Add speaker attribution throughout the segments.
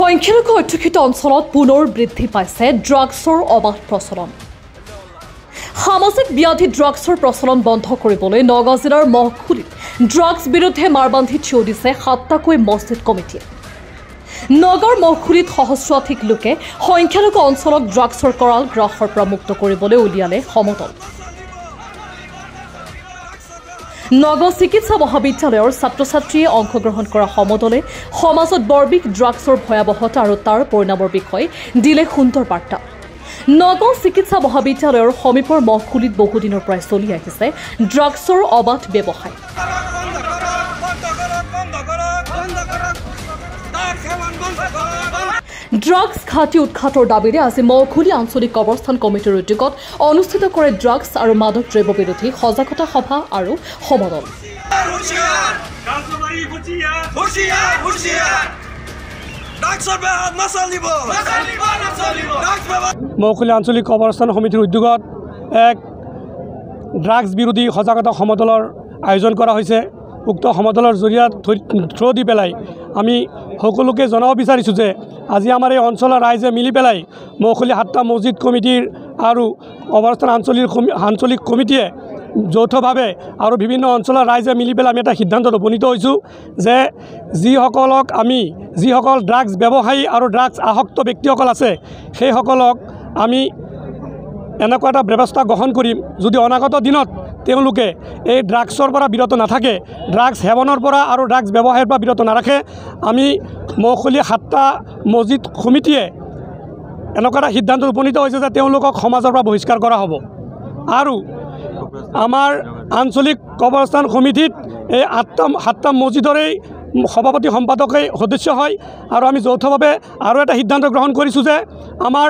Speaker 1: সংখ্যালঘু অধ্যুষিত অঞ্চলত পুনৰ বৃদ্ধি পাইছে ড্ৰাগছৰ অবাধ প্ৰচলন। সামাজিক ব্যাধি ড্ৰাগছৰ প্ৰচলন বন্ধ কৰিবলৈ নগাঁও জিলাৰ মহখুলিত ড্ৰাগছ বিৰুদ্ধে মাৰবান্ধি থিয় দিছে 7টাকৈ মছজিদ কমিটিয়ে। নগাঁৱৰ মহখুলিত সহস্ৰাধিক লোকে সংখ্যালঘু অঞ্চলক ড্ৰাগছৰ কৰাল গ্ৰাসৰ পৰা মুক্ত কৰিবলৈ উলিয়ালে সমদল। নগাঁও চিকিৎসা মহাবিদ্যালয়ৰ ছাত্ৰ ছাত্ৰীয়ে অংশগ্ৰহণ কৰা সমদলে সমাজত বৰ্বিক ড্ৰাগছৰ ভয়াৱহতা আৰু তাৰ পৰিণামৰ বিষয়ে দিলে সুন্দৰ বাৰ্তা। নগাঁও চিকিৎসা মহাবিদ্যালয়ৰ সমীপৰ মহখুলিত বহুদিনৰ পৰাই চলি আহিছে ড্ৰাগছৰ অবাধ ব্যৱসায়। ড্ৰাগছ ঘাটি উৎখাতৰ দাবীৰে আজি মহখুলি আঞ্চলিক কবৰস্থান কমিটিৰ উদ্যোগত অনুষ্ঠিত কৰে ড্ৰাগছ আৰু মাদক দ্ৰব্য বিৰোধী সজাগতা সভা আৰু সমদল।
Speaker 2: মহখুলি আঞ্চলিক কবৰস্থান সমিতিৰ উদ্যোগত এক ড্ৰাগছ বিৰোধী সজাগতা সমদলৰ আয়োজন কৰা হৈছে। উক্ত সমদলৰ জৰিয়তে থ্ৰ' দি পেলাই আমি সকলোকে জনাব বিচাৰিছোঁ যে আজি আমাৰ এই অঞ্চলৰ ৰাইজে মিলি পেলাই মহখুলি 7টা মছজিদ কমিটিৰ আৰু কবৰস্থান আঞ্চলিক কমিটিয়ে যৌথভাৱে আৰু বিভিন্ন অঞ্চলৰ ৰাইজে মিলি পেলাই আমি এটা সিদ্ধান্তত উপনীত হৈছোঁ যে যিসকল ড্ৰাগছ ব্যৱসায়ী আৰু ড্ৰাগছ আসক্ত ব্যক্তিসকল আছে সেইসকলক আমি এনেকুৱা এটা ব্যৱস্থা গ্ৰহণ কৰিম যদি অনাগত দিনত তেওঁলোকে এই ড্ৰাগছৰ পৰা বিৰত নাথাকে, ড্ৰাগছ সেৱনৰ পৰা আৰু ড্ৰাগছ ব্যৱসায়ৰ পৰা বিৰত নাৰাখে, আমি মহখুলি 7টা মছজিদ সমিতিয়ে এনেকুৱা এটা সিদ্ধান্তত উপনীত হৈছে যে তেওঁলোকক সমাজৰ পৰা বহিষ্কাৰ কৰা হ'ব। আৰু আমাৰ আঞ্চলিক কবৰস্থান সমিতিত এই 7টা মছজিদৰেই সভাপতি সম্পাদকেই সদস্য হয়। আৰু আমি যৌথভাৱে আৰু এটা সিদ্ধান্ত গ্ৰহণ কৰিছোঁ যে আমাৰ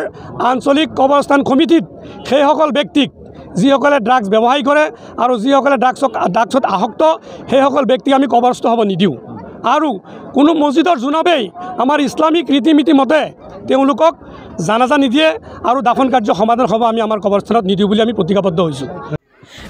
Speaker 2: আঞ্চলিক কবৰস্থান সমিতিত সেইসকল ব্যক্তিক যিসকলে ড্ৰাগছ ব্যৱসায় কৰে আৰু যিসকলে ড্ৰাগছত আসক্ত সেইসকল ব্যক্তিক আমি কবৰস্থ হ'ব নিদিওঁ। আৰু কোনো মছজিদৰ জোনাবেই আমাৰ ইছলামিক ৰীতি নীতি মতে তেওঁলোকক জানাজা নিদিয়ে আৰু দাফন কাৰ্য সমাধান হ'ব আমি আমাৰ কবৰস্থানত নিদিওঁ বুলি আমি প্ৰতিজ্ঞাবদ্ধ হৈছোঁ।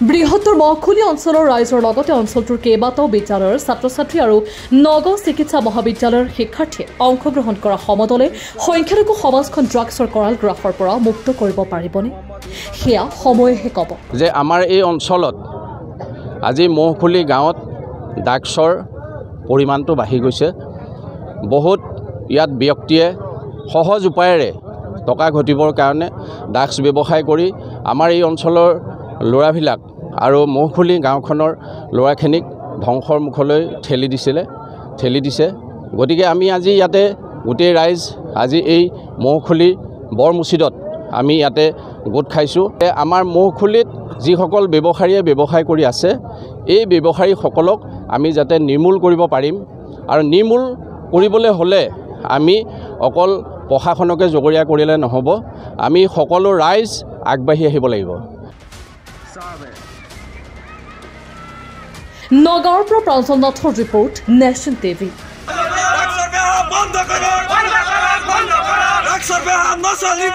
Speaker 1: বৃহত্তৰ মহখুলি অঞ্চলৰ ৰাইজৰ লগতে অঞ্চলটোৰ কেইবাটাও বিদ্যালয়ৰ ছাত্ৰ ছাত্ৰী আৰু নগাঁও চিকিৎসা মহাবিদ্যালয়ৰ শিক্ষাৰ্থীয়ে অংশগ্ৰহণ কৰা সমদলে সংখ্যালঘু সমাজখন ড্ৰাগছৰ কৰাল গ্ৰাসৰ পৰা মুক্ত কৰিব পাৰিবনে সেয়া সময়েহে ক'ব।
Speaker 3: যে আমাৰ এই অঞ্চলত আজি মহখুলি গাঁৱত ড্ৰাগছৰ পৰিমাণটো বাঢ়ি গৈছে। বহুত ইয়াত ব্যক্তিয়ে সহজ উপায়েৰে টকা ঘটিবৰ কাৰণে ড্ৰাগছ ব্যৱসায় কৰি আমাৰ এই অঞ্চলৰ ল'ৰাবিলাক আৰু মহখুলি গাঁওখনৰ ল'ৰাখিনিক ধ্বংসৰ মুখলৈ ঠেলি দিছে। গতিকে আমি আজি ইয়াতে গোটেই ৰাইজ আজি এই মহখুলি বৰ মছজিদত আমি ইয়াতে গোট খাইছোঁ। আমাৰ মহখুলিত যিসকল ব্যৱসায়ীয়ে ব্যৱসায় কৰি আছে এই ব্যৱসায়ীসকলক আমি যাতে নিৰ্মূল কৰিব পাৰিম। আৰু নিৰ্মূল কৰিবলৈ হ'লে আমি অকল প্ৰশাসনকে জগৰীয়া কৰিলে নহ'ব, আমি সকলো ৰাইজ আগবাঢ়ি আহিব লাগিব।
Speaker 1: নগাঁৱৰ পৰা প্ৰাঞ্জল নাথৰ ৰিপৰ্ট, নেশ্যন টিভি।
Speaker 4: নচলিব।